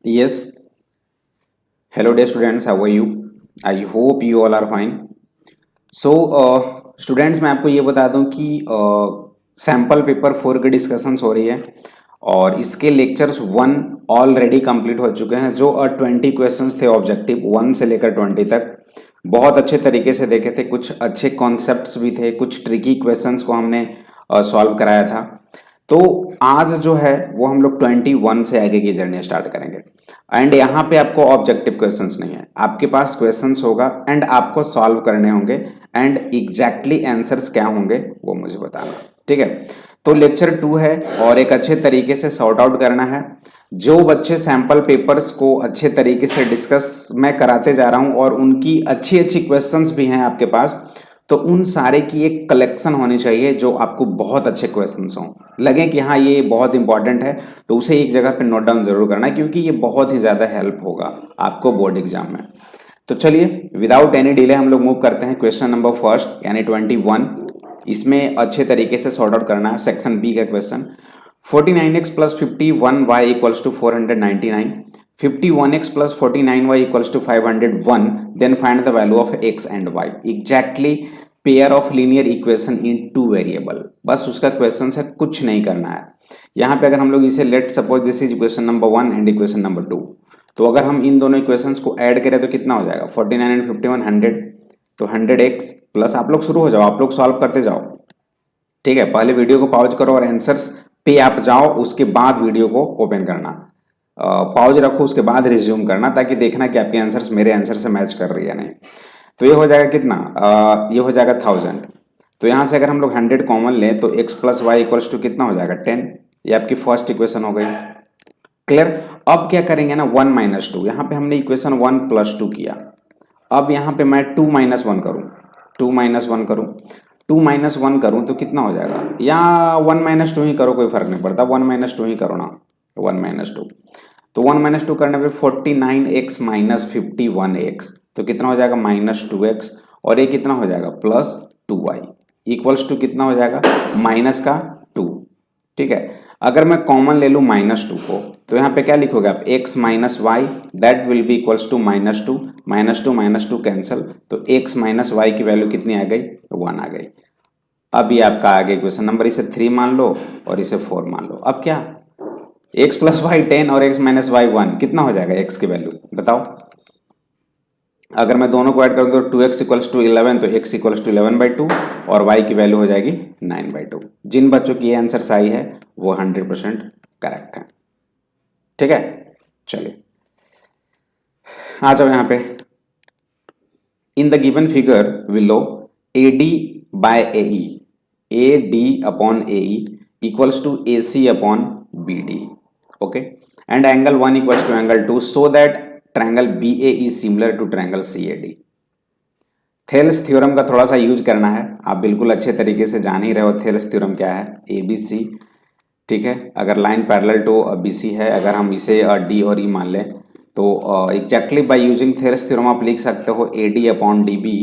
Yes. Hello, dear students. How are you? I hope you all are fine. So students मैं आपको ये बता दूं कि सैम्पल पेपर 4 की डिस्कशंस हो रही है और इसके लेक्चर्स 1 ऑलरेडी कंप्लीट हो चुके हैं। जो 20 क्वेश्चंस थे ऑब्जेक्टिव 1 से लेकर 20 तक, बहुत अच्छे तरीके से देखे थे। कुछ अच्छे कॉन्सेप्ट्स भी थे, कुछ ट्रिकी क्वेश्चंस को हमने सॉल्व कराया था। तो आज जो है वो हम लोग 21 से आगे की जर्नी स्टार्ट करेंगे। एंड यहाँ पे आपको ऑब्जेक्टिव क्वेश्चंस नहीं है, आपके पास क्वेश्चंस होगा एंड आपको सॉल्व करने होंगे एंड एग्जैक्टली आंसर्स क्या होंगे वो मुझे बताना। ठीक है, तो लेक्चर 2 है और एक अच्छे तरीके से सॉर्ट आउट करना है। जो बच्चे सैंपल पेपर्स को अच्छे तरीके से डिस्कस मैं कराते जा रहा हूं और उनकी अच्छी अच्छी क्वेश्चंस भी हैं आपके पास, तो उन सारे की एक कलेक्शन होनी चाहिए जो आपको बहुत अच्छे क्वेश्चंस हों, लगे कि हाँ ये बहुत इंपॉर्टेंट है, तो उसे एक जगह पे नोट डाउन जरूर करना है क्योंकि ये बहुत ही ज़्यादा हेल्प होगा आपको बोर्ड एग्जाम में। तो चलिए विदाउट एनी डिले हम लोग मूव करते हैं क्वेश्चन नंबर फर्स्ट यानी 21। इसमें अच्छे तरीके से सॉर्ट आउट करना है। सेक्शन बी का question, 49x plus 51y equals to 499, 51x plus 49y equals to 501, then find the value of x and y। Exactly pair of linear equation in two variable, बस उसका question है, कुछ नहीं करना है। यहाँ पे अगर हम लोग इसे let suppose this is equation number 1 and equation number 2, तो अगर हम इन दोनों इक्वेशंस को ऐड करें तो कितना हो जाएगा 49 एंड 51 100, तो 100x प्लस, आप लोग शुरू हो जाओ, आप लोग सॉल्व करते जाओ। ठीक है, पहले वीडियो को पॉज करो और आंसर्स पे आप जाओ, उसके बाद वीडियो को ओपन करना, पॉज रखो, उसके बाद रिज्यूम करना ताकि देखना कि आपके आंसर्स मेरे आंसर से मैच कर रही है नहीं। तो ये हो जाएगा कितना, ये हो जाएगा 1000। तो यहाँ से अगर हम लोग 100 कॉमन लें तो x plus Y equals to कितना हो जाएगा 10। ये आपकी फर्स्ट इक्वेशन हो गई। क्लियर। अब क्या करेंगे ना 1 माइनस टू, यहाँ पे हमने इक्वेशन 1 प्लस 2 किया। अब यहाँ पे मैं 2 माइनस 1 करूँ, 2 माइनस 1 करूँ, 2 माइनस 1 करूँ तो कितना हो जाएगा, या 1 माइनस 2 ही करो, कोई फर्क नहीं पड़ता, 1 माइनस 2 ही करो ना, 1 माइनस 2। तो 1 माइनस 2 करने पे 49x माइनस 51x, तो कितना हो जाएगा माइनस 2x, और ये कितना हो जाएगा प्लस 2y इक्वल्स टू कितना हो जाएगा माइनस का 2। ठीक है, अगर मैं कॉमन ले लूँ माइनस 2 को, तो यहाँ पे क्या लिखोगे आप x minus Y, that will be equals to minus 2, minus two cancel, तो x माइनस वाई की वैल्यू कितनी आ गई 1 आ गई। अब ये आपका आ गया क्वेश्चन नंबर, इसे 3 मान लो और इसे 4 मान लो। अब क्या x प्लस वाई 10 और x माइनस वाई 1, कितना हो जाएगा x की वैल्यू बताओ। अगर मैं दोनों को ऐड करूँ तो 2x इक्वल्स टू 11, तो x इक्वल्स टू 11/2 और y की वैल्यू हो जाएगी 9/2। जिन बच्चों की ये आंसर सही है वो 100% करेक्ट है। ठीक है, चलिए आ जाओ यहाँ पे। In the given figure below AD by AE, AD upon AE equals to AC upon BD, okay, and angle 1 equals to angle 2 so that triangle BA is similar to triangle CAD। Thales theorem का थोड़ा सा use करना है, आप बिल्कुल अच्छे तरीके से जान ही रहे हो थेल्स थ्योरम क्या है, ABC। ठीक है, अगर लाइन पैरेलल टू BC है, अगर हम इसे D और E मान लें तो exactly by using Thales theorem आप लिख सकते हो AD upon DB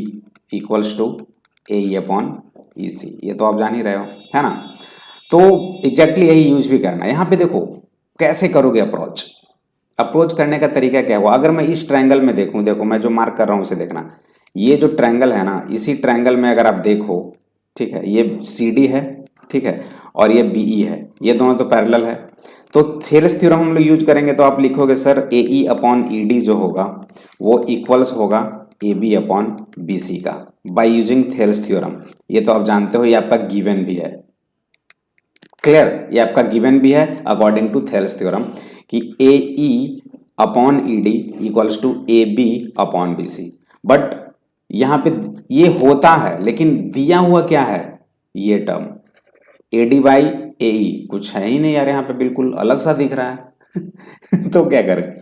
equals to AE upon EC। ये तो आप जान ही रहे हो, है ना। तो एग्जैक्टली यही यूज भी करना है। यहाँ पे देखो कैसे करोगे अप्रोच, अप्रोच करने का तरीका क्या हुआ। अगर मैं इस ट्रायंगल में देखूं, देखो मैं जो मार्क कर रहा हूं उसे देखना, ये जो ट्रायंगल है ना, इसी ट्रायंगल में अगर आप देखो, ठीक है, ये CD है, ठीक है, और ये BE है, ये दोनों तो पैरेलल है। तो थेल्स थ्योरम हम लोग यूज करेंगे तो आप लिखोगे सर AE अपॉन ED जो होगा वो इक्वल्स होगा AB अपॉन BC का बाय यूजिंग थेल्स थ्योरम। ये तो आप जानते हो, ये आपका गिवन भी है। क्लियर, ये आपका गिवन भी है अकॉर्डिंग टू थेल्स थ्योरम कि AE upon ED equals to AB upon BC। But यहाँ पे ये होता है लेकिन दिया हुआ क्या है, ये टर्म AD बाई AE कुछ है ही नहीं यार, यहाँ पे बिल्कुल अलग सा दिख रहा है तो क्या करें,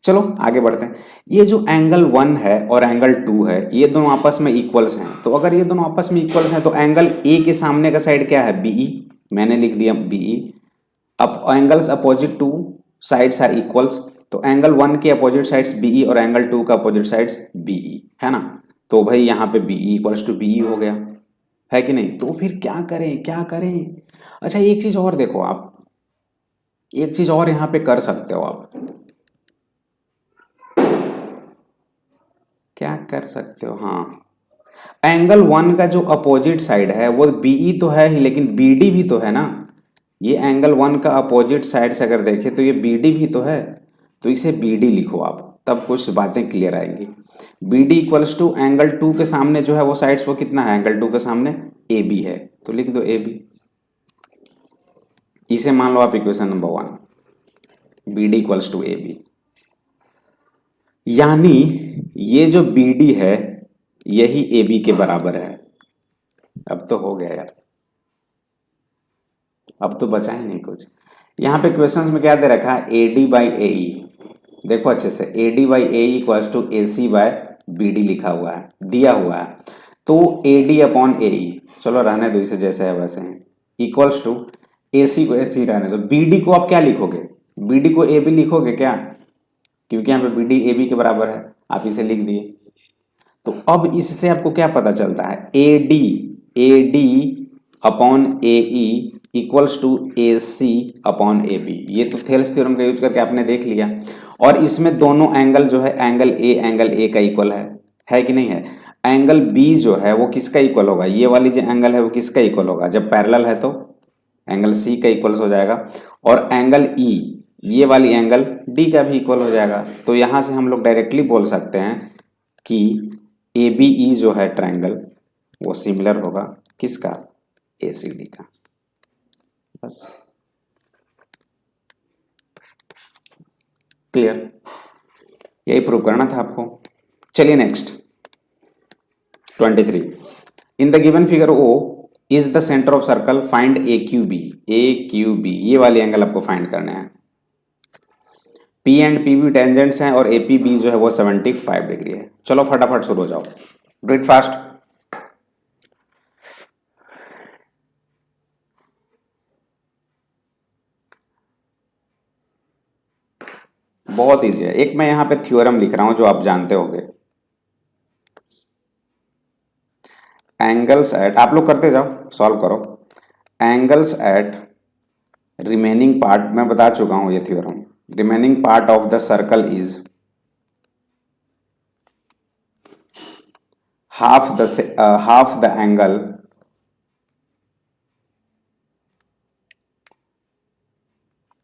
चलो आगे बढ़ते हैं। ये जो एंगल 1 है और एंगल 2 है, ये दोनों आपस में इक्वल्स हैं, तो अगर ये दोनों आपस में इक्वल्स हैं तो एंगल A के सामने का साइड क्या है BE, मैंने लिख दिया BE। अब angles opposite to sides are equals, तो एंगल 1 के अपोजिट साइड्स BE और एंगल 2 का अपोजिट साइड्स BE, है ना। तो भाई यहाँ पे BE इक्वल्स टू BE हो गया, है कि नहीं। तो फिर क्या करें, क्या करें। अच्छा एक चीज और देखो आप, एक चीज और यहाँ पे कर सकते हो आप, क्या कर सकते हो, हाँ, एंगल वन का जो अपोजिट साइड है वो बीई तो है ही, लेकिन बीडी भी तो है ना। ये एंगल वन का अपोजिट साइड से अगर देखें तो ये बीडी भी तो है, तो इसे बीडी लिखो आप, तब कुछ बातें क्लियर आएंगी। BD equals to angle two के सामने जो है वो साइड्स वो कितना है, एंगल टू के सामने ए बी है, तो लिख दो ए बी। इसे मान लो आप equation number one, B D equals to A B. यानी ये जो बी डी है यही ए बी के बराबर है। अब तो हो गया यार, अब तो बचा ही नहीं कुछ। यहाँ पे क्वेश्चंस में क्या दे रखा है, ए डी बाई ए ई, देखो अच्छे से, A D by A equals to A C by B D लिखा हुआ है, दिया हुआ है। तो ए डी अपॉन ए ई, चलो रहने दो, इसे जैसे है वैसे है, इक्वल्स टू ए सी को ए सी रहने दो। बी डी को आप क्या लिखोगे, बी डी को ए बी लिखोगे क्या, क्योंकि यहाँ पे बी डी ए बी के बराबर है, आप इसे लिख दिए। तो अब इससे आपको क्या पता चलता है, A D upon A E equals to A C upon A B. ये तो थेल्स थ्योरम का यूज करके आपने देख लिया। और इसमें दोनों एंगल जो है, एंगल ए का इक्वल है कि नहीं है। एंगल बी जो है वो किसका इक्वल होगा, ये वाली जो एंगल है वो किसका इक्वल होगा, जब पैरेलल है तो एंगल सी का इक्वल हो जाएगा। और एंगल ई, ये वाली एंगल डी का भी इक्वल हो जाएगा। तो यहां से हम लोग डायरेक्टली बोल सकते हैं कि ए बी ई जो है ट्रायंगल वो सिमिलर होगा किसका, ए सी डी का। बस क्लियर, यही प्रूव करना था आपको। चलिए next 23, in the given figure O is the centre of circle, find A Q B. A Q B ये वाली एंगल आपको फाइंड करना है। P and P B tangents हैं और ए पी बी जो है वो 75 डिग्री है। चलो फटाफट शुरू हो जाओ, डू इट फास्ट। बहुत इजी है, एक मैं यहां पे थ्योरम लिख रहा हूं जो आप जानते होंगे। एंगल्स एट, आप लोग करते जाओ, सॉल्व करो। एंगल्स एट रिमेनिंग पार्ट, मैं बता चुका हूं ये theorem. Remaining part of the circle is half the angle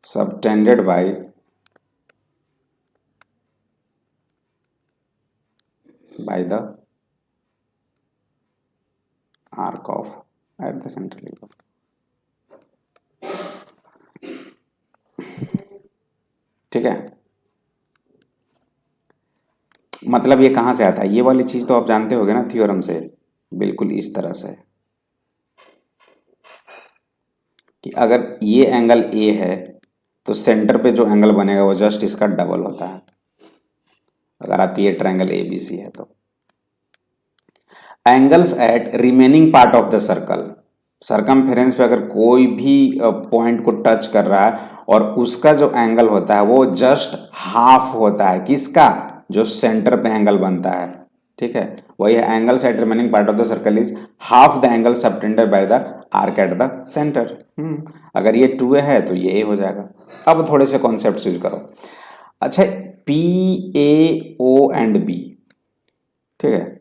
subtended by the arc of at the central equal। ठीक है, मतलब ये कहां से आता है, ये वाली चीज तो आप जानते होगे ना थ्योरम से, बिल्कुल इस तरह से कि अगर ये एंगल ए है तो सेंटर पे जो एंगल बनेगा वो जस्ट इसका डबल होता है, अगर आपकी ये ट्रायंगल ए बी सी है तो। Angles at remaining part of the circle, circumference पे अगर कोई भी पॉइंट को टच कर रहा है और उसका जो एंगल होता है वो जस्ट हाफ होता है किसका, जो सेंटर पे एंगल बनता है। ठीक है, वही है angles at remaining part of the circle is half the angle subtended by the arc at the centre. अगर ये 2 है तो ये ए हो जाएगा। अब थोड़े से कॉन्सेप्ट यूज करो। अच्छा, P A O and B, ठीक है,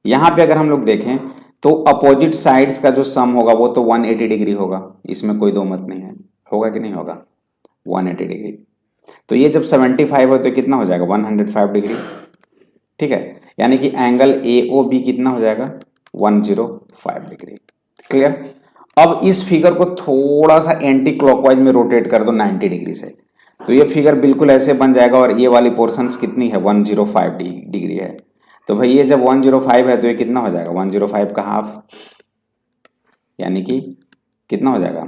यहां पे अगर हम लोग देखें तो अपोजिट साइड्स का जो सम होगा वो तो 180 डिग्री होगा, इसमें कोई दो मत नहीं है, होगा कि नहीं होगा 180 डिग्री। तो ये जब 75 हो तो कितना हो जाएगा 105 डिग्री। ठीक है, यानी कि एंगल ए ओ बी कितना हो जाएगा 105 डिग्री। क्लियर। अब इस फिगर को थोड़ा सा एंटी क्लॉकवाइज में रोटेट कर दो 90 डिग्री से, तो ये फिगर बिल्कुल ऐसे बन जाएगा और ये वाली पोर्शंस कितनी है 105 डिग्री है। तो भाई ये जब 105 है तो ये कितना हो जाएगा 105 का हाफ, यानी कि कितना हो जाएगा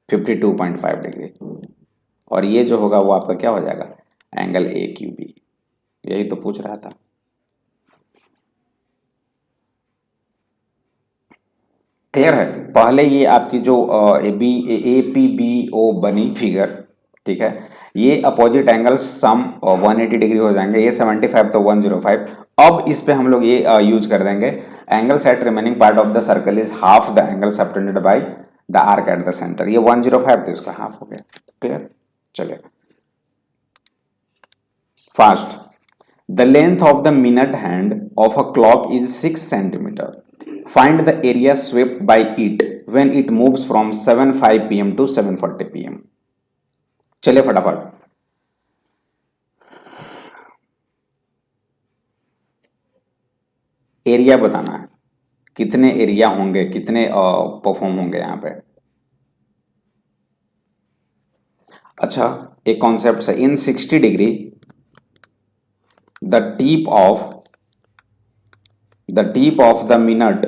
52.5 डिग्री। और ये जो होगा वो आपका क्या हो जाएगा एंगल ए क्यू बी। यही तो पूछ रहा था। क्लियर है। पहले ये आपकी जो ए पी बी ओ बनी फिगर, ठीक है, ये अपोजिट एंगल सम 180 डिग्री हो जाएंगे, ये 75 तो 105। अब इस पे हम लोग ये यूज कर देंगे angles at remaining part of the circle is half the angle subtended by the arc at the centre. ये 105 तो इसका हाफ हो गया। क्लियर। चलिए fast, the length of the minute hand of a clock is 6 cm. Find the area swept by it when it moves from 7:05 PM to 7:40 PM. चलिए फटाफट, area बताना है, कितने एरिया होंगे, कितने परफॉर्म होंगे यहाँ पे. अच्छा, एक कॉन्सेप्ट है, इन 60 degree the tip of the minute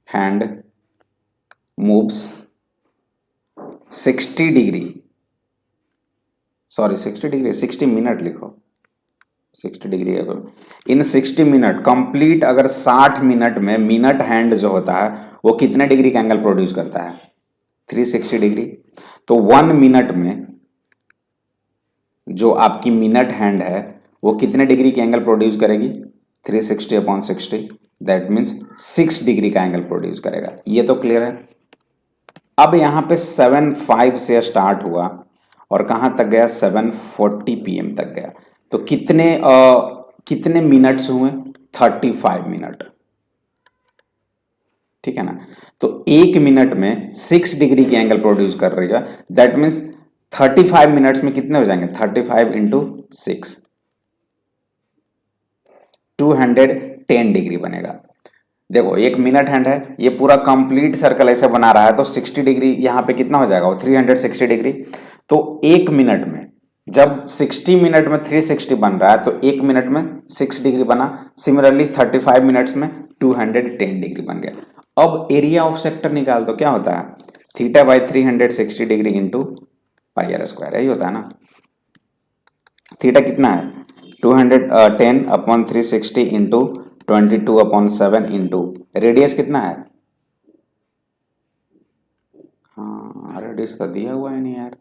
hand moves 60 degree, sorry 60 degree, 60 minute लिखो, 60 डिग्री है. इन 60 मिनट कंप्लीट, अगर 60 मिनट में मिनट हैंड जो होता है वो कितने डिग्री का एंगल प्रोड्यूस करता है? 360 डिग्री. तो 1 मिनट में जो आपकी मिनट हैंड है वो कितने डिग्री की एंगल प्रोड्यूस करेगी? 360/60. दैट मीन्स 6 डिग्री का एंगल प्रोड्यूस करेगा. ये तो क्लियर है. अब यहाँ पे 7:05 से स्टार्ट हुआ और कहाँ तक गया? 7:40 PM तक गया. तो कितने मिनट्स हुए? 35 मिनट. ठीक है ना. तो 1 मिनट में 6 डिग्री की एंगल प्रोड्यूस कर रही है. दैट मीन्स 35 मिनट्स में कितने हो जाएंगे? 35 इंटू 6, 210 डिग्री बनेगा. देखो, 1 मिनट हैंड है, ये पूरा कंप्लीट सर्कल ऐसे बना रहा है, तो 60 डिग्री यहाँ पे कितना हो जाएगा? वो 360 डिग्री. तो 1 मिनट में, जब 60 मिनट में 360 बन रहा है तो 1 मिनट में 6 डिग्री बना. सिमिलरली 35 मिनट्स में 210 डिग्री बन गया. अब एरिया ऑफ सेक्टर निकाल दो. क्या होता है? Theta by 360 degree into pi are square. यही होता है ना. थीटा कितना है? 210/360 इंटू 22/7 इंटू रेडियस कितना है? हाँ, रेडियस तो दिया हुआ है नहीं यार.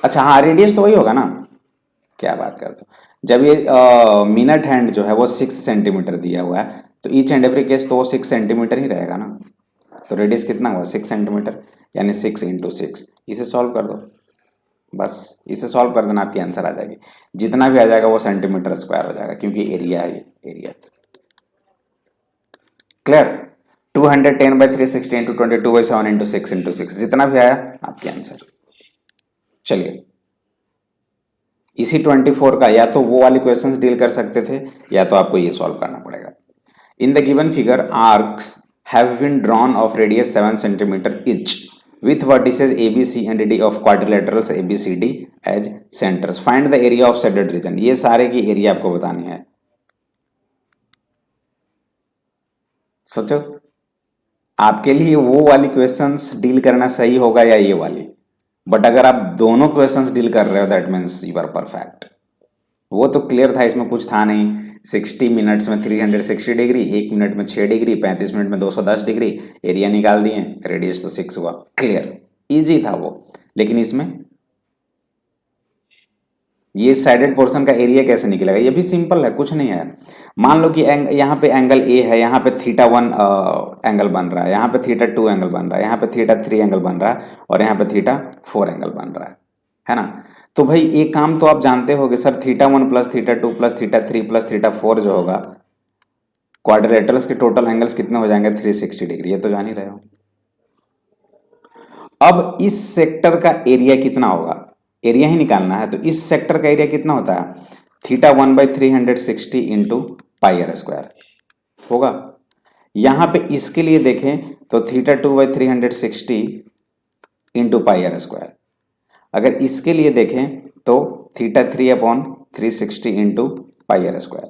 अच्छा हाँ, रेडियस तो वही होगा ना. क्या बात करते हो. जब ये मिनट हैंड जो है वो 6 सेंटीमीटर दिया हुआ है तो ईच एंड एवरी केस तो वो 6 सेंटीमीटर ही रहेगा ना. तो रेडियस कितना हुआ? 6 सेंटीमीटर, यानी 6 × 6. इसे सॉल्व कर दो. बस इसे सॉल्व कर देना, आपकी आंसर आ जाएगी. जितना भी आ जाएगा वो सेंटीमीटर स्क्वायर हो जाएगा, क्योंकि एरिया है ये. Area clear. 210/360 इंटू 22/7 इंटू 6 जितना भी आया आपकी आंसर. चलिए, इसी 24 का या तो वो वाली क्वेश्चंस डील कर सकते थे या तो आपको ये सॉल्व करना पड़ेगा. In the given figure arcs have been drawn of radius 7 centimetre each with vertices ABC and D of quadrilaterals ABCD as centers. Find the area of shaded region. ये सारे की एरिया आपको बतानी है. सोचो, आपके लिए वो वाली क्वेश्चंस डील करना सही होगा या ये वाली. बट अगर आप दोनों क्वेश्चंस डील कर रहे हो that means you are perfect. वो तो क्लियर था, इसमें कुछ था नहीं. 60 मिनट्स में 360 डिग्री, 1 मिनट में 6 डिग्री, 35 मिनट में 210 डिग्री, एरिया निकाल दिए, रेडियस तो 6 हुआ. क्लियर, इजी था वो. लेकिन इसमें ये साइडेड पोर्शन का एरिया कैसे निकलेगा? ये भी सिंपल है, कुछ नहीं है. मान लो कि यहाँ पे एंगल ए है, यहाँ पे θ1 एंगल बन रहा है, यहाँ पे θ2 एंगल बन रहा है, यहाँ पे θ3 एंगल बन रहा है और यहाँ पे θ4 एंगल बन रहा है ना. तो भाई एक काम तो आप जानते होगे सर, θ1 प्लस θ2 प्लस θ3 प्लस θ4 जो होगा, क्वाड्रिलेटरल्स के टोटल एंगल्स कितने हो जाएंगे? 360 डिग्री. ये तो जान ही रहे हो. अब इस सेक्टर का एरिया कितना होगा? एरिया ही निकालना है. तो इस सेक्टर का एरिया कितना होता है? θ1/360 इंटू पाई आर स्क्वायर होगा. यहां पे इसके लिए देखें तो θ2/360 इंटू पाई आर स्क्वायर. अगर इसके लिए देखें तो θ3/360 इंटू पाई आर स्क्वायर.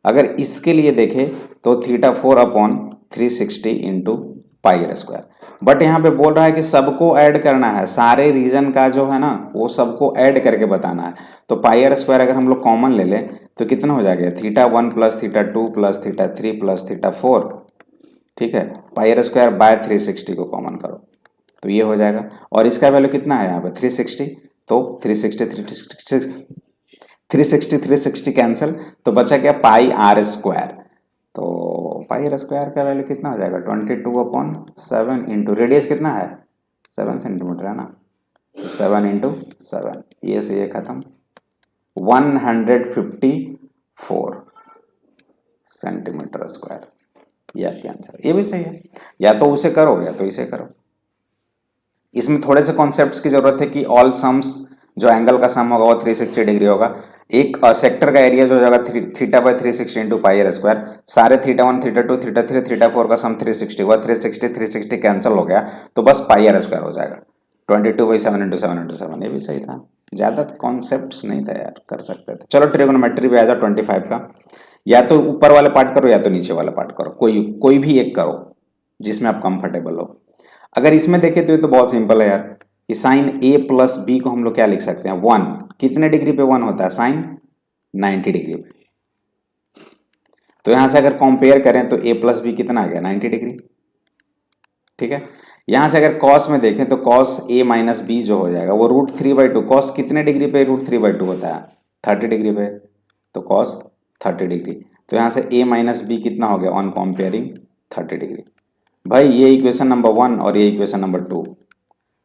अगर इसके लिए देखें तो θ4/360 into pi are square. But यहाँ पे बोल रहा है कि सबको ऐड करना है, सारे रीजन का जो है ना वो सबको ऐड करके बताना है. तो पाई आर स्क्वायर अगर हम लोग कॉमन ले लें तो कितना हो जाएगा? θ1 प्लस θ2 प्लस θ3 प्लस θ4. ठीक है, पाई आर स्क्वायर बाय 360 को कॉमन करो तो ये हो जाएगा. और इसका वैल्यू कितना है यहाँ पे? 360. तो 360 कैंसिल, तो बचा क्या? पाई आर स्क्वायर. तो पाई आर स्क्वायर का वैल्यू कितना हो जाएगा? 22/7 इंटू रेडियस कितना है? 7 सेंटीमीटर है ना. 7 इंटू 7, ये से ये खत्म. 154 सेंटीमीटर स्क्वायर। ये आपके आंसर, ये भी सही है। या तो उसे करो या तो इसे करो। इसमें थोड़े से कॉन्सेप्ट्स की जरूरत है कि ऑल सम्स, जो एंगल का सम होगा वो 360 डिग्री होगा। एक सेक्टर का एरिया जो हो जाएगा theta by 360 into pi are square. सारे थीटा 1 थीटा 2 थीटा 3 थीटा 4 का सम 360 हुआ, 360 कैंसिल हो गया तो बस पाई आर स्क्वायर हो जाएगा। 22/7 इंटू 7 इंटू 7, ये भी सही था। ज़्यादा कॉन्सेप्ट नहीं था यार, कर सकते थे। चलो ट्रिगोनोमेट्री भी आ जाओ 25 का। या तो ऊपर वाला पार्ट करो या तो नीचे वाला पार्ट करो, कोई भी एक करो जिसमें आप कंफर्टेबल हो। अगर इसमें देखें तो ये तो बहुत सिंपल है यार, कि साइन ए प्लस बी को हम लोग क्या लिख सकते हैं, 1। कितने डिग्री पे 1 होता है, साइन 90 डिग्री पे। तो यहां से अगर कंपेयर करें तो ए प्लस बी कितना आ गया, 90 डिग्री। ठीक है। यहां से अगर कॉस में देखें तो कॉस ए माइनस बी जो हो जाएगा वो √3/2। कॉस कितने डिग्री पे √3/2 होता है, 30 डिग्री पे, तो कॉस 30 डिग्री। तो यहां से ए माइनस बी कितना हो गया ऑन कंपेयरिंग 30 डिग्री। भाई ये इक्वेशन नंबर 1 और ये इक्वेशन नंबर 2,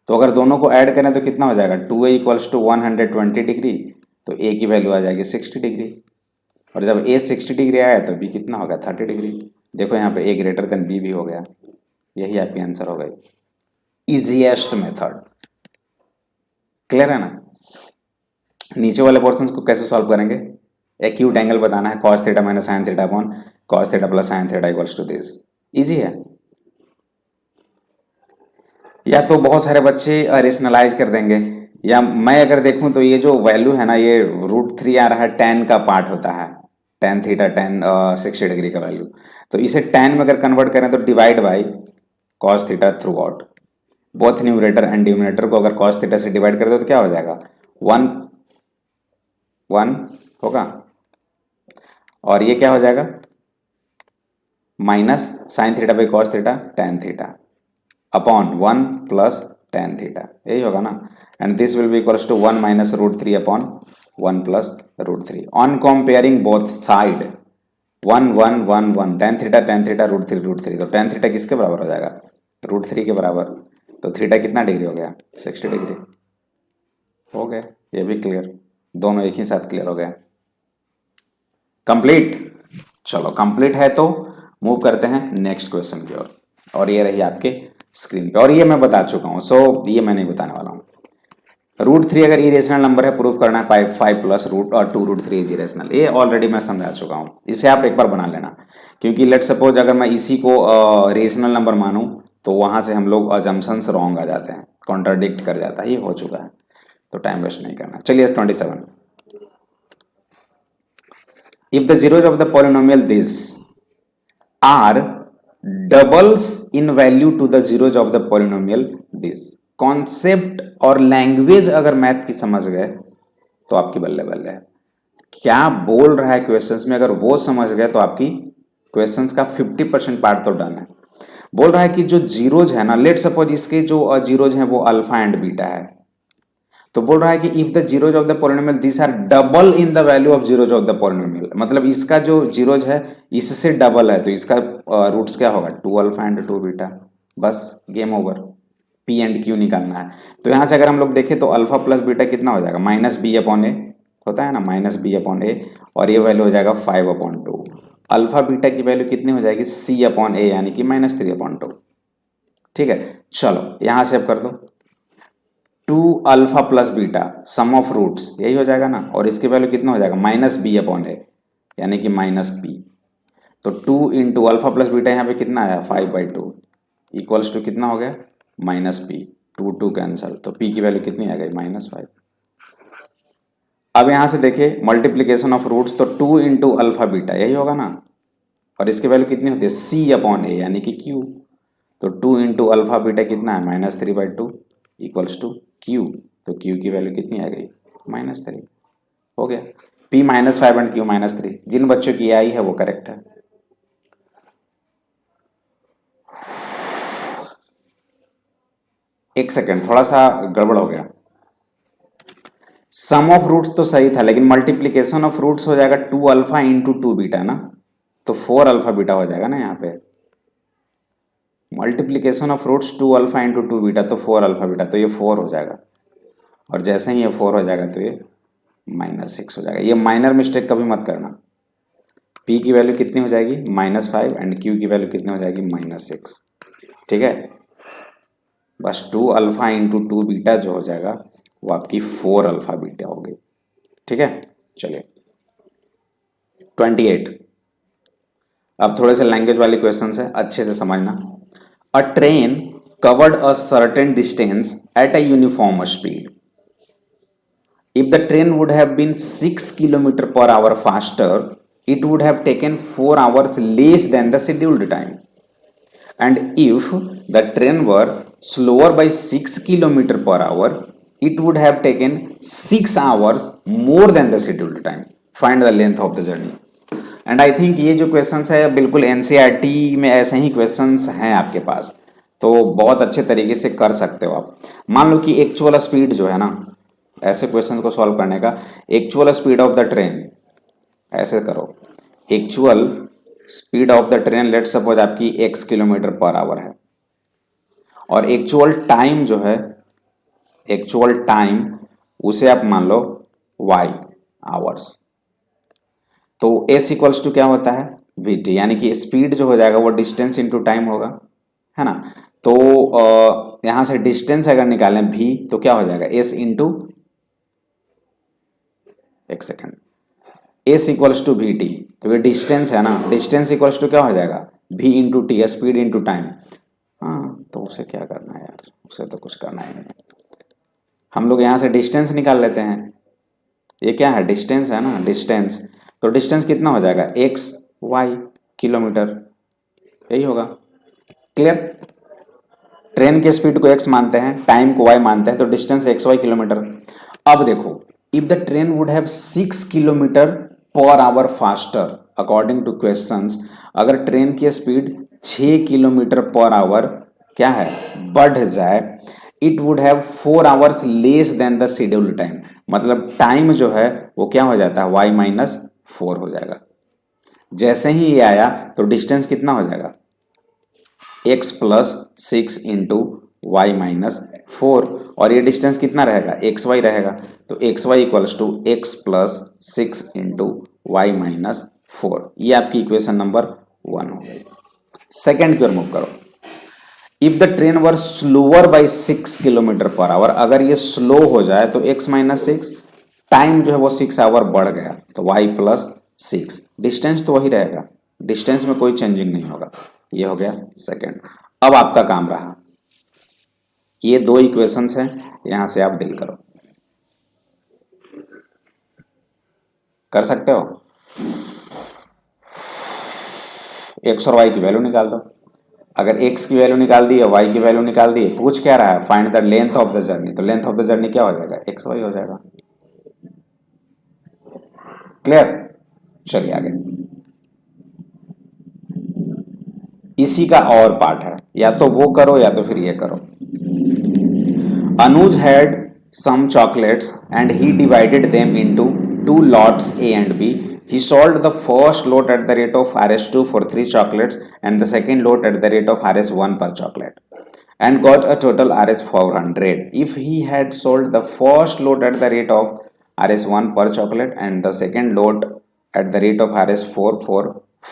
तो अगर दोनों को ऐड करें तो कितना हो जाएगा, 2a इक्वल्स टू 120 डिग्री, तो a की वैल्यू आ जाएगी 60 डिग्री। और जब a 60 डिग्री आया तो b कितना होगा, 30 डिग्री। देखो यहाँ पे a ग्रेटर देन b भी हो गया। यही आपकी आंसर हो गई, इजीएस्ट मेथड। क्लियर है ना। नीचे वाले पोर्शन को कैसे सॉल्व करेंगे, एक्यूट एंगल बताना है, cos theta minus sine theta upon cos theta plus sine theta equals to this. Easy है। या तो बहुत सारे बच्चे रेशनलाइज कर देंगे, या मैं अगर देखूं तो ये जो वैल्यू है ना, ये √3 आ रहा है, tan का पार्ट होता है, tan थीटा, tan 60 डिग्री का वैल्यू। तो इसे tan में अगर कन्वर्ट करें तो divide by cos theta through out. Both numerator and denominator को अगर cos थीटा से डिवाइड कर दो तो क्या हो जाएगा, 1 1 होगा, और ये क्या हो जाएगा, minus sine theta by cos theta tan theta upon 1 plus tan theta, यही होगा ना। And this will be equals to 1 minus √3 upon 1 plus √3 on comparing both side. 1 1 1 1 tan theta √3 तो tan थीटा किसके बराबर हो जाएगा, √3 के बराबर। तो थीटा कितना डिग्री हो गया, 60 डिग्री। हो गया ये भी क्लियर, दोनों एक ही साथ क्लियर हो गए। कंप्लीट। चलो कंप्लीट है तो मूव करते हैं नेक्स्ट क्वेश्चन की ओर। और ये रही आपके स्क्रीन पे, और ये मैं बता चुका हूँ, सो ये मैं नहीं बताने वाला हूँ। √3 अगर इरेशनल नंबर है, प्रूफ करना है 5 प्लस रूट और 2√3 इज इरेशनल। ये ऑलरेडी मैं समझा चुका हूँ, इसे आप एक बार बना लेना। क्योंकि लेट सपोज अगर मैं इसी को रेशनल नंबर मानूं तो वहां से हम लोग अजम्पशंस रॉन्ग आ जाते हैं, कॉन्ट्राडिक्ट कर जाता है, ये हो चुका है, तो टाइम वेस्ट नहीं करना। चलिए 27, if the zeros of the polynomial this are doubles in value to the zeros of the polynomial this. Concept और लैंग्वेज अगर मैथ की समझ गए तो आपकी बल्ले बल्ले है। क्या बोल रहा है क्वेश्चंस में, अगर वो समझ गए तो आपकी क्वेश्चंस का 50% पार्ट तो डन है। बोल रहा है कि जो जीरोज है ना, लेट सपोज इसके जो जीरोज हैं वो अल्फा एंड बीटा है, तो बोल रहा है कि if the zeros of the polynomial this are double in the value of zeros of the polynomial, मतलब इसका जो जीरोज है इससे डबल है, तो इसका रूट्स क्या होगा, 2 अल्फा एंड 2 बीटा। बस game over, P and Q निकालना है। तो यहां से अगर हम लोग देखें तो अल्फा प्लस बीटा कितना हो जाएगा, -b/a होता है ना, -b/a, और ये वैल्यू हो जाएगा 5/2। अल्फा बीटा की वैल्यू कितनी हो जाएगी, c/a, यानी कि -3/2। ठीक है। चलो यहां से अब कर दो 2 alpha plus beta sum of roots, यही हो जाएगा ना, और इसकी वैल्यू कितना हो जाएगा, -b/a, यानी कि -p। तो 2 इंटू अल्फा प्लस बीटा यहाँ पे कितना आया, 5/2 इक्वल्स टू कितना हो गया, -p। 2 2 कैंसल, तो p की वैल्यू कितनी आ गई, -5। अब यहां से देखिए मल्टीप्लीकेशन ऑफ रूट्स, तो 2 इंटू अल्फा बीटा यही होगा ना, और इसकी वैल्यू कितनी होती है, c/a, यानी कि q। तो 2 इंटू अल्फा बीटा कितना है, -3/2 इक्वल्स टू q। तो q की वैल्यू कितनी आ गई, -3। हो गया, p -5 एंड q -3। जिन बच्चों की आई है वो करेक्ट है। एक सेकेंड, थोड़ा सा गड़बड़ हो गया। सम ऑफ रूट्स तो सही था, लेकिन मल्टीप्लीकेशन ऑफ रूट्स हो जाएगा 2 अल्फा इंटू 2 बीटा ना, तो 4 अल्फा बीटा हो जाएगा ना यहाँ पे। Multiplication of roots 2 alpha into 2 beta, तो 4 अल्फा बीटा, तो ये 4 हो जाएगा। और जैसे ही ये 4 हो जाएगा तो ये -6 हो जाएगा। ये माइनर मिस्टेक कभी मत करना। p की वैल्यू कितनी हो जाएगी -5 एंड q की वैल्यू कितनी हो जाएगी -6। ठीक है, बस 2 अल्फा इंटू 2 बीटा जो हो जाएगा वो आपकी 4 अल्फा बीटा हो गई। ठीक है, चलिए 28। अब थोड़े से लैंग्वेज वाले क्वेश्चन है, अच्छे से समझना। अ train covered a certain distance at a uniform speed. If the train would have been 6 kilometer per hour faster, it would have taken 4 hours less than the scheduled time. And if the train were slower by 6 kilometer per hour, it would have taken 6 hours more than the scheduled time. Find the length of the journey. And I think ये जो questions है बिल्कुल NCERT में ऐसे ही questions हैं आपके पास, तो बहुत अच्छे तरीके से कर सकते हो आप। मान लो कि एक्चुअल स्पीड जो है ना, ऐसे क्वेश्चन को सॉल्व करने का, actual speed of the train, ऐसे करो, actual speed of the train let suppose आपकी x किलोमीटर पर आवर है, और एक्चुअल टाइम जो है, एक्चुअल टाइम उसे आप मान लो y आवर्स। तो s इक्वल्स टू क्या होता है vt, यानी कि स्पीड जो हो जाएगा वो डिस्टेंस इंटू टाइम होगा, है ना। तो यहां से डिस्टेंस अगर निकालें v तो क्या हो जाएगा s इंटू, एक second, s equals to vt, तो ये डिस्टेंस है ना, डिस्टेंस इक्वल्स टू क्या हो जाएगा v into T, speed into time. हाँ, तो उसे क्या करना है यार, उसे तो कुछ करना ही नहीं, हम लोग यहाँ से डिस्टेंस निकाल लेते हैं। ये क्या है, डिस्टेंस है ना, डिस्टेंस, तो डिस्टेंस कितना हो जाएगा x y किलोमीटर, यही होगा। क्लियर, ट्रेन के स्पीड को x मानते हैं, टाइम को y मानते हैं, तो डिस्टेंस x y किलोमीटर। अब देखो, if the train would have 6 kilometre per hour faster according two questions, अगर ट्रेन की स्पीड 6 किलोमीटर पर आवर क्या है बढ़ जाए, it would have 4 hours less than the scheduled time, मतलब टाइम जो है वो क्या हो जाता है y-4 हो जाएगा। जैसे ही ये आया तो डिस्टेंस कितना हो जाएगा x प्लस 6 इंटू y-4, और ये डिस्टेंस कितना रहेगा xy रहेगा, तो xy equals to x plus 6 into y-4। ये आपकी इक्वेशन नंबर 1 हो गई। सेकेंड की ओर मूव करो। If the train were slower by 6 kilometre per hour, अगर ये स्लो हो जाए तो x-6, टाइम जो है वो 6 आवर बढ़ गया तो y प्लस 6, डिस्टेंस तो वही रहेगा, डिस्टेंस में कोई चेंजिंग नहीं होगा। ये हो गया सेकेंड। अब आपका काम रहा, ये दो इक्वेशंस हैं, यहां से आप डील करो, कर सकते हो। x और y की वैल्यू निकाल दो, अगर x की वैल्यू निकाल दी है, y की वैल्यू निकाल दी है, पूछ क्या रहा है find the length of the journey, तो लेंथ ऑफ द जर्नी क्या हो जाएगा xy हो जाएगा। क्लियर, चलिए आगे। इसी का और पार्ट है, या तो वो करो या तो फिर ये करो। Anuj had some chocolates and he divided them into 2 lots A and B. He sold the first lot at the rate of Rs2 for 3 chocolates and the second lot at the rate of Rs1 per chocolate and got a total Rs400. If he had sold the first lot at the rate of Rs1 per chocolate and the second lot at the rate of Rs4 for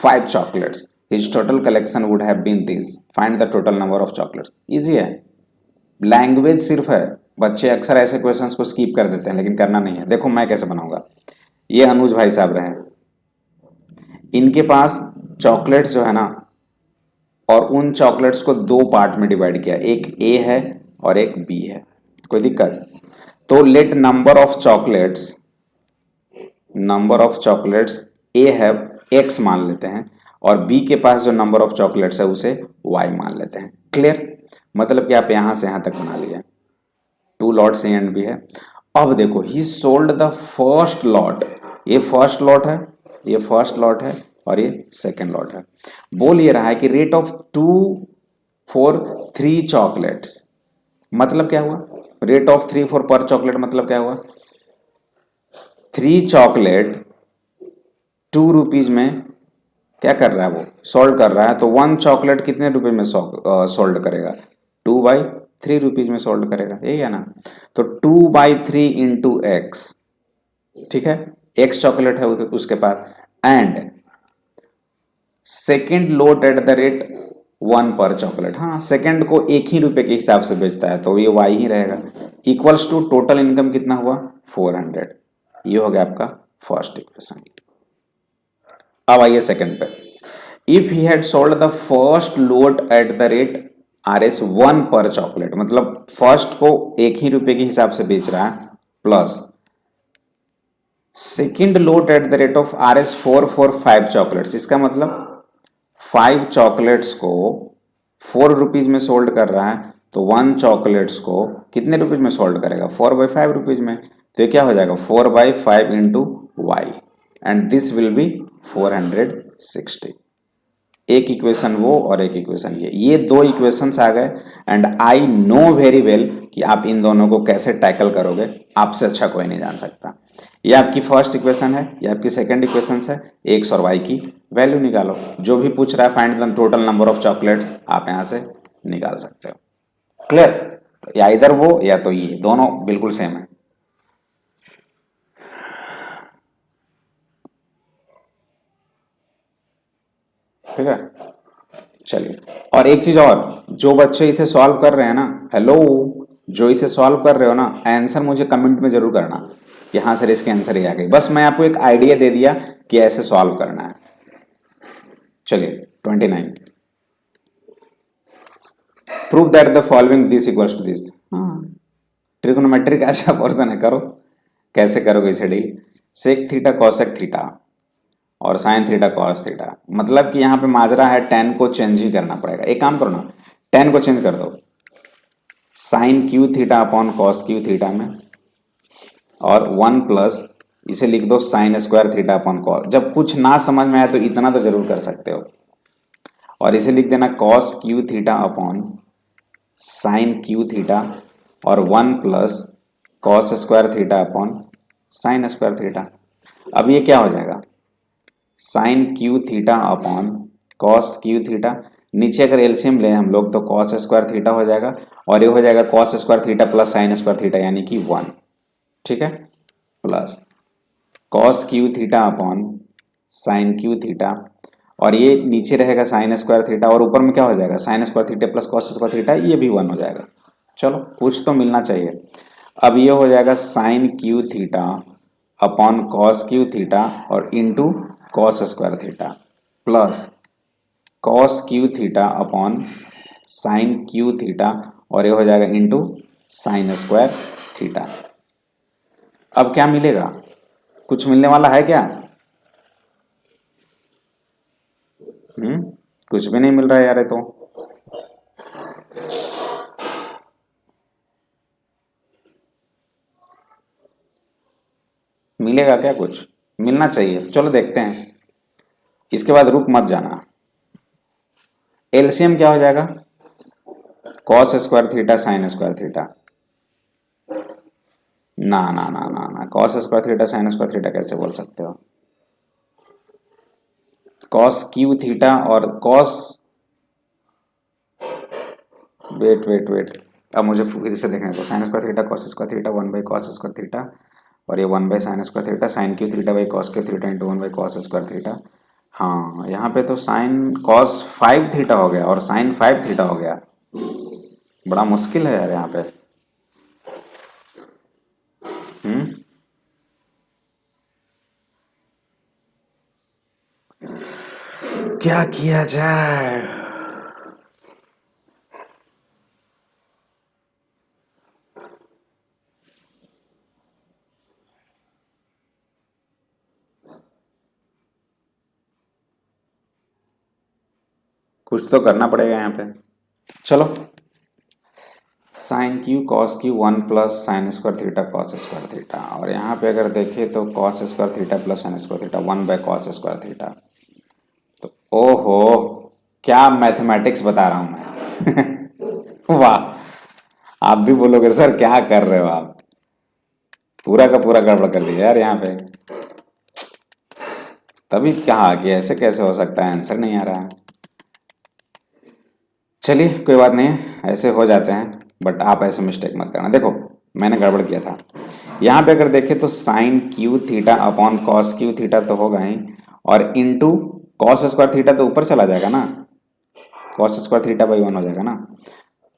5 chocolates, his total collection would have been this. Find the total number of chocolates. Easy है, language सिर्फ है, बच्चे अक्सर ऐसे questions को skip कर देते हैं, लेकिन करना नहीं है। देखो मैं कैसे बनाऊंगा, ये अनुज भाई साहब रहे, इनके पास चॉकलेट्स जो है ना, और उन चॉकलेट्स को 2 पार्ट में डिवाइड किया, एक ए है और एक बी है, कोई दिक्कत। तो लेट नंबर ऑफ चॉकलेट्स ए है एक्स मान लेते हैं, और बी के पास जो नंबर ऑफ चॉकलेट्स है उसे वाई मान लेते हैं। क्लियर, मतलब कि आप यहां से यहां तक बना लिए, 2 लॉट्स ए एंड बी है। अब देखो, ही सोल्ड द फर्स्ट लॉट, ये फर्स्ट लॉट है, ये फर्स्ट लॉट है और ये सेकेंड लॉट है। बोल ये रहा है कि रेट ऑफ 2 for 3 चॉकलेट्स, मतलब क्या हुआ, रेट ऑफ 3 for पर चॉकलेट मतलब क्या हुआ, 3 चॉकलेट 2 रुपीज में क्या कर रहा है वो सोल्ड कर रहा है, तो 1 चॉकलेट कितने रुपए में सोल्ड करेगा, 2/3 रुपीज में सोल्ड करेगा, यही है ना। तो 2/3 इंटू एक्स, ठीक है, एक्स चॉकलेट है उसके पास, and second lot at the rate 1 पर चॉकलेट। हाँ, सेकेंड को 1 ही रुपए के हिसाब से बेचता है तो ये वाई ही रहेगा। इक्वल्स टू टोटल इनकम कितना हुआ 400। ये हो गया आपका फर्स्ट इक्वेशन। अब आइए सेकंड पे। If he had sold the first lot at the rate RS 1 पर चॉकलेट, मतलब फर्स्ट को 1 ही रुपए के हिसाब से बेच रहा है, plus second lot at the rate of RS 4 for 5 chocolates. इसका मतलब 5 चॉकलेट्स को 4 रुपीज में सोल्ड कर रहा है, तो 1 चॉकलेट्स को कितने रुपीज में सोल्ड करेगा 4/5 रुपीज में। तो ये क्या हो जाएगा 4/5 into y, and this will be 460। एक इक्वेशन वो और एक इक्वेशन ये 2 इक्वेशंस आ गए, and I know very well कि आप इन दोनों को कैसे टैकल करोगे, आपसे अच्छा कोई नहीं जान सकता। ये आपकी फर्स्ट इक्वेशन है, ये आपकी सेकंड इक्वेशन है। एक्स और वाई की वैल्यू निकालो, जो भी पूछ रहा है find the total number of chocolates, आप यहां से निकाल सकते हो। क्लियर? तो या इधर वो या तो ये, दोनों बिल्कुल सेम है। ठीक है, चलिए। और एक चीज और, जो बच्चे इसे सॉल्व कर रहे हैं ना, हेलो, जो इसे सॉल्व कर रहे हो ना, आंसर मुझे कमेंट में जरूर करना। यहां से इसके आंसर ही आ गई, बस मैं आपको एक आइडिया दे दिया कि ऐसे सॉल्व करना है। चलिए 29, prove that the following this equals to this. Trigonometry का अच्छा पोर्सन है, करो। कैसे करोगे इसे deal? Sec theta cosec theta और साइन थीटा कॉस थीटा, मतलब कि यहाँ पे माजरा है टेन को चेंज ही करना पड़ेगा। एक काम करो ना, टेन को चेंज कर दो sine cube theta upon cos cube theta में, और 1 प्लस इसे लिख दो sine square theta upon cos. जब कुछ ना समझ में आए तो इतना तो जरूर कर सकते हो, और इसे लिख देना cos cube theta upon sine cube theta, और 1 plus cos square theta upon sine square theta. अब ये क्या हो जाएगा sine cube theta upon cos cube theta, नीचे अगर एलसीएम लें हम लोग तो कॉस स्क्वायर थीटा हो जाएगा, और ये हो जाएगा cos square theta plus sine square theta यानी कि 1। ठीक है, plus cos cube theta upon sine cube theta, और ये नीचे रहेगा साइन स्क्वायर थीटा, और ऊपर में क्या हो जाएगा sign square theta plus cos square theta, ये भी 1 हो जाएगा। चलो कुछ तो मिलना चाहिए। अब ये हो जाएगा sine cube theta upon cos cube theta और into cos square theta, plus cos cube theta upon sine cube theta, और ये हो जाएगा इंटू साइन स्क्वायर थीटा। अब क्या मिलेगा, कुछ मिलने वाला है क्या? कुछ भी नहीं मिल रहा है यार, ये तो मिलेगा क्या? कुछ मिलना चाहिए, चलो देखते हैं। इसके बाद रुक मत जाना। एलसीएम क्या हो जाएगा cos square theta sine square theta, ना ना ना ना ना, cos square theta sine square theta कैसे बोल सकते हो? कॉस क्यू थीटा और कॉस, वेट वेट वेट, अब मुझे फिर से देखने दो। Sine square theta cos square theta 1/कॉस स्क्वायर थीटा, और ये 1/साइन square theta, sine cube theta by cos cube theta into 1/कॉस स्क्वायर थीटा। हाँ, यहाँ पे तो साइन कॉस 5 थीटा हो गया और साइन 5 थीटा हो गया। बड़ा मुश्किल है यार यहाँ पे। क्या किया जाए? कुछ तो करना पड़ेगा यहाँ पे। चलो, sine cube cos cube 1 plus sine square theta cos square theta, और यहाँ पे अगर देखें तो cos square theta plus sine square theta 1/कॉस स्क्वायर थीटा। तो ओहो, क्या मैथमेटिक्स बता रहा हूँ मैं। वाह, आप भी बोलोगे सर क्या कर रहे हो आप, पूरा का पूरा गड़बड़ कर दिया यार यहाँ पे। तभी कहा कि ऐसे कैसे हो सकता है, आंसर नहीं आ रहा है। चलिए कोई बात नहीं, ऐसे हो जाते हैं, बट आप ऐसे मिस्टेक मत करना। देखो मैंने गड़बड़ किया था, यहाँ पे अगर देखें तो sine cube theta upon cos cube theta तो होगा ही, और इंटू कॉस स्क्वायर थीटा तो ऊपर चला जाएगा ना, कॉस स्क्वायर थीटा बाई 1 हो जाएगा ना,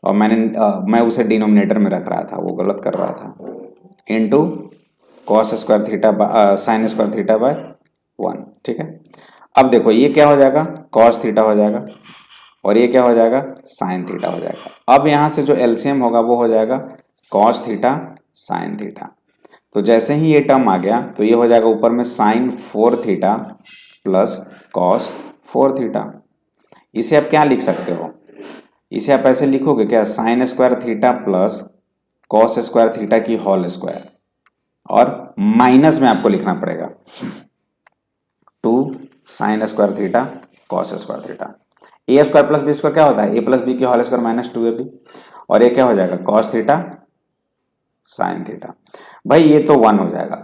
और मैं उसे डिनोमिनेटर में रख रहा था, वो गलत कर रहा था, into cos square theta sine square theta by 1। ठीक है, अब देखो ये क्या हो जाएगा, कॉस थीटा हो जाएगा, और ये क्या हो जाएगा, साइन थीटा हो जाएगा। अब यहाँ से जो एलसीएम होगा वो हो जाएगा कॉस थीटा साइन थीटा। तो जैसे ही ये टर्म आ गया तो ये हो जाएगा ऊपर में sine 4 theta plus cos 4 theta. इसे आप क्या लिख सकते हो, इसे आप ऐसे लिखोगे क्या, sine square theta plus cos square theta की होल स्क्वायर, और माइनस में आपको लिखना पड़ेगा 2 sine square theta cos square theta. A square plus B square क्या होता है, ए प्लस बी की होल स्क्वायर माइनस 2ab, और ये क्या हो जाएगा कॉस थीटा साइन थीटा। भाई ये तो 1 हो जाएगा,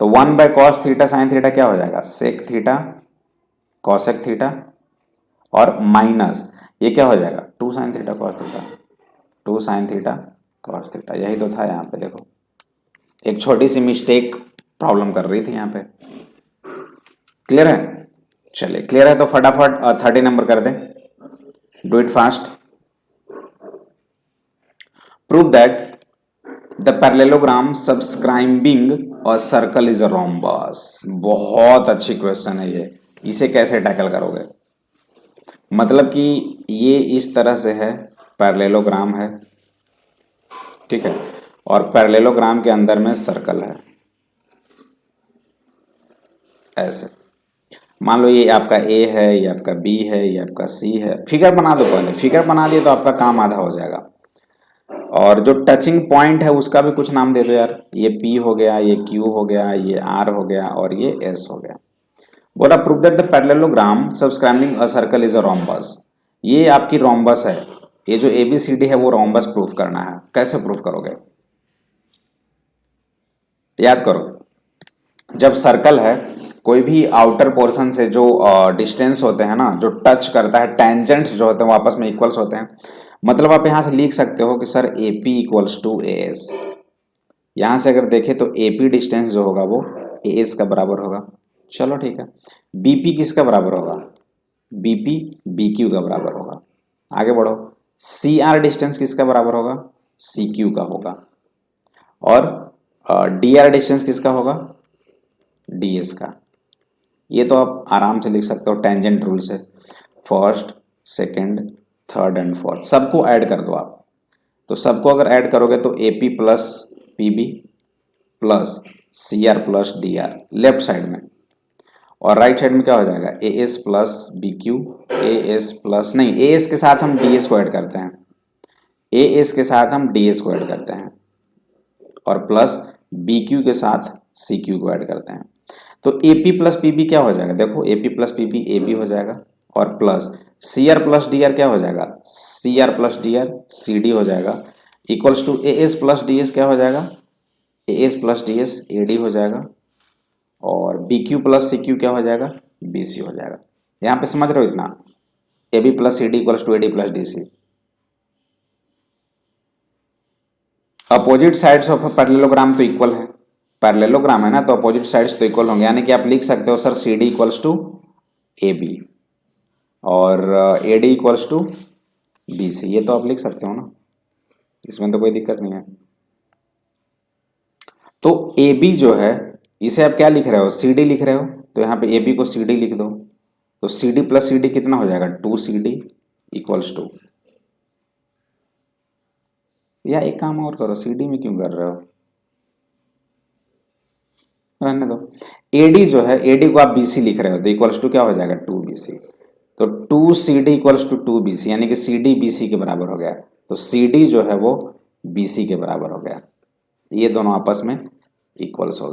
तो 1 by cos theta sine theta क्या हो जाएगा, सेक थीटा कॉसेक थीटा, और माइनस ये क्या हो जाएगा 2 sign theta cos theta, 2 sign theta cos theta. यही तो था यहाँ पे, देखो एक छोटी सी मिस्टेक प्रॉब्लम कर रही थी यहाँ पे। क्लियर है, चलिए क्लियर है तो फटाफट 30 नंबर कर दें, do it fast. Prove that the parallelogram subscribing a circle is a rhombus. बहुत अच्छी क्वेश्चन है ये, इसे कैसे टैकल करोगे, मतलब कि ये इस तरह से है, पैरेललोग्राम है, ठीक है, और पैरेललोग्राम के अंदर में सर्कल है ऐसे। मान लो ये आपका ए है, ये आपका बी है, ये आपका सी है, फिगर बना दो, पहले फिगर बना दिए तो आपका काम आधा हो जाएगा। और जो टचिंग पॉइंट है उसका भी कुछ नाम दे दो यार, ये P हो गया, ये Q हो गया, ये R हो गया, और ये S हो गया। बोला prove that the parallelogram subscribing a circle is a rhombus. ये आपकी रोम्बस है, ये जो ABCD है वो रोम्बस प्रूफ करना है। कैसे प्रूफ करोगे, याद करो, जब सर्कल है कोई भी आउटर पोर्शन से जो डिस्टेंस होते हैं ना, जो टच करता है, टेंजेंट्स जो होते हैं वो आपस में इक्वल्स होते हैं। मतलब आप यहां से लिख सकते हो कि sir AP equals to AS। यहां से अगर देखें तो AP डिस्टेंस जो होगा वो AS का बराबर होगा। चलो ठीक है, BP किसका बराबर होगा, BP BQ का बराबर होगा। आगे बढ़ो, CR डिस्टेंस किसका बराबर होगा, CQ का होगा, और DR डिस्टेंस किसका होगा, DS का। ये तो आप आराम से लिख सकते हो टेंजेंट रूल से, first second third and fourth सबको ऐड कर दो आप। तो सबको अगर ऐड करोगे तो AP plus PB plus CR plus DR left side में, और राइट साइड में क्या हो जाएगा AS plus BQ, AS plus नहीं, AS के साथ हम DS को ऐड करते हैं, AS के साथ हम DS को ऐड करते हैं, और प्लस BQ के साथ CQ को ऐड करते हैं। तो AP प्लस PB क्या हो जाएगा, देखो AP प्लस PB AB हो जाएगा, और प्लस CR प्लस DR क्या हो जाएगा, CR प्लस DR CD हो जाएगा, equals to AS plus DS क्या हो जाएगा, AS प्लस DS AD हो जाएगा, और BQ प्लस CQ क्या हो जाएगा, BC हो जाएगा। यहाँ पे समझ रहे हो इतना, AB plus CD equals to AD plus DC। Opposite sides of parallelogram तो इक्वल है, पैरेललोग्राम है ना, तो अपोजिट साइड्स तो इक्वल होंगे, यानी कि आप लिख सकते हो sir CD equals to AB और AD इक्वल्स टू BC। ये तो आप लिख सकते हो ना, इसमें तो कोई दिक्कत नहीं है। तो AB जो है इसे आप क्या लिख रहे हो, CD लिख रहे हो, तो यहाँ पे AB को CD लिख दो, तो CD प्लस CD कितना हो जाएगा 2CD इक्वल्स टू, या एक काम और करो, CD में क्यों कर रहे हो, रहने दो। AD जो है, AD को आप BC लिख रहे हो तो इक्वल्स टू क्या हो जाएगा 2BC, तो 2CD इक्वल्स टू 2BC, यानी कि CD BC के बराबर हो गया, तो CD जो है वो BC के बराबर हो गया। ये दोनों आपस में इक्वल्स हो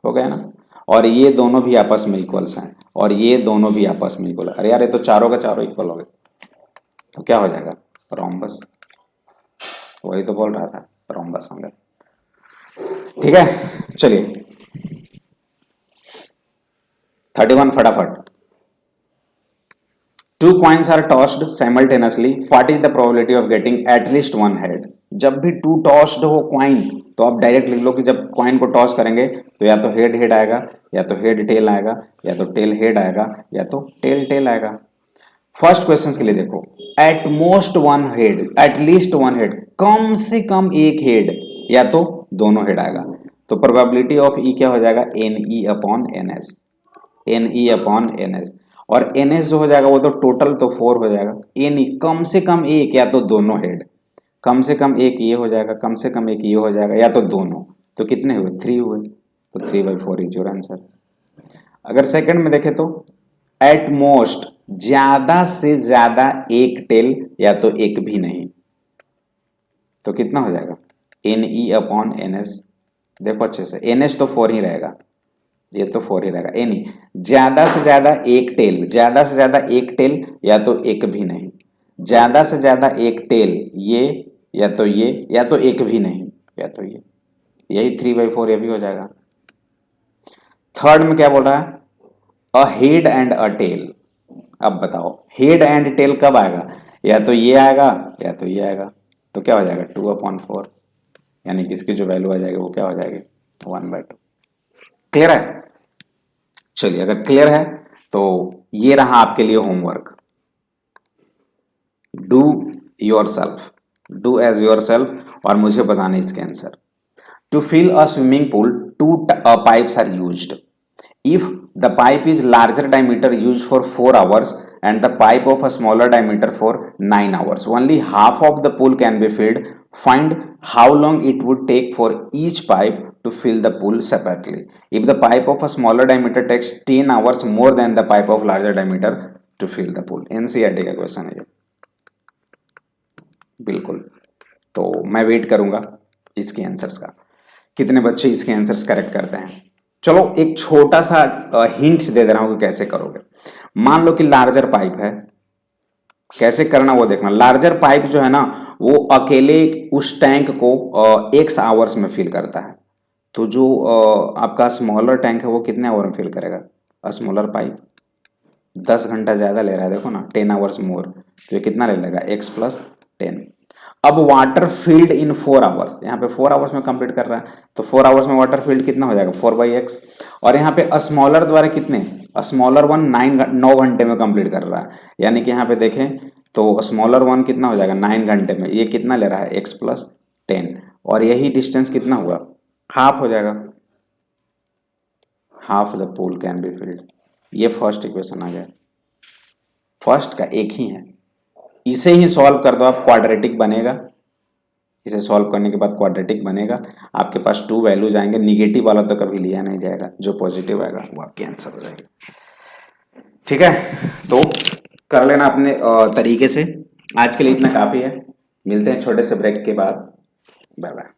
गए ना, और ये दोनों भी आपस में इक्वल्स हैं, और ये दोनों भी आपस में इक्वल है। अरे यार ये तो चारों का चारों इक्वल हो गए, तो क्या हो जाएगा रोम्बस। वही तो बोल रहा था रोम्बस होंगे। ठीक है, चलिए 31 फटाफट। Two coins are tossed simultaneously, what is the probability of getting at least one head. जब भी टू टॉस्ड हो कॉइन तो आप डायरेक्ट लिख लो कि जब कॉइन को टॉस करेंगे तो या तो हेड हेड आएगा, या तो हेड टेल आएगा, या तो टेल हेड आएगा, या तो टेल टेल आएगा। फर्स्ट क्वेश्चन के लिए देखो, at most one head, at least one head, कम से कम एक हेड या तो दोनों हेड आएगा। तो प्रोबेबिलिटी ऑफ ई क्या हो जाएगा, N E upon N S, N E upon N S. और एन एस जो हो जाएगा वो तो टोटल तो 4 हो जाएगा, एन ई कम से कम एक या तो दोनों हेड, कम से कम एक ये हो जाएगा, कम से कम एक ये हो जाएगा, या तो दोनों। तो कितने हुए, 3 हुए, तो 3/4 इज योर आंसर। अगर सेकंड में देखें तो एट मोस्ट, ज्यादा से ज्यादा एक टेल या तो एक भी नहीं, तो कितना हो जाएगा, N E upon N S. देखो अच्छे से, एन एस तो 4 ही रहेगा, ये तो 4 ही रहेगा। एन ई ज्यादा से ज्यादा एक टेल, ज्यादा से ज्यादा एक टेल या तो एक भी नहीं, ज्यादा से ज्यादा एक टेल ये या तो ये, या तो एक भी नहीं या तो ये, यही 3/4 ये भी हो जाएगा। थर्ड में क्या बोल रहा है, a head and a tail. अब बताओ हेड एंड टेल कब आएगा, या तो ये आएगा या तो ये आएगा, तो क्या हो जाएगा 2/4, यानी कि इसकी जो वैल्यू आ जाएगी वो क्या हो जाएगी 1/2। क्लियर है। चलिए अगर क्लियर है तो ये रहा आपके लिए homework, do yourself, do as yourself, और मुझे बताना इसके answer. To fill a swimming pool, two pipes are used. If the pipe is larger diameter used for 4 hours and the pipe of a smaller diameter for 9 hours, only half of the pool can be filled. Find how long it would take for each pipe to fill the pool separately. If the pipe of a smaller diameter takes 10 hours more than the pipe of larger diameter to fill the pool. NCERT का question है ये, बिल्कुल। तो मैं wait करूंगा इसके answers का, कितने बच्चे इसके आंसर्स करेक्ट करते हैं। चलो एक छोटा सा हिंट्स दे रहा हूं कि कैसे करोगे। मान लो कि लार्जर पाइप है, कैसे करना वो देखना। लार्जर पाइप जो है ना वो अकेले उस टैंक को एक्स आवर्स में फिल करता है, तो जो आपका स्मॉलर टैंक है वो कितने आवर में फिल करेगा। स्मॉलर पाइप 10 घंटा ज्यादा ले रहा है, देखो ना 10 आवर्स मोर, तो ये कितना ले लेगा x + 10। अब वाटर फील्ड इन 4 आवर्स, यहाँ पे 4 आवर्स में कंप्लीट कर रहा है, तो 4 आवर्स में वाटर फील्ड कितना हो जाएगा 4/x। और यहाँ पे स्मॉलर द्वारा कितने, स्मॉलर वन 9 घंटे में कंप्लीट कर रहा है, यानी कि यहाँ पे देखें तो स्मॉलर वन कितना हो जाएगा 9 घंटे में, ये कितना ले रहा है x + 10, और यही डिस्टेंस कितना हुआ, हाफ हो जाएगा, half the pool can be filled. ये फर्स्ट इक्वेशन आ गया, फर्स्ट का एक ही है, इसे ही सॉल्व कर दो आप, क्वाड्रेटिक बनेगा। इसे सॉल्व करने के बाद क्वाड्रेटिक बनेगा, आपके पास 2 वैल्यूज आएंगे, निगेटिव वाला तो कभी लिया नहीं जाएगा, जो पॉजिटिव आएगा वो आपके आंसर हो जाएगा। ठीक है, तो कर लेना अपने तरीके से। आज के लिए इतना काफी है, मिलते हैं छोटे से ब्रेक के बाद, बाय बाय।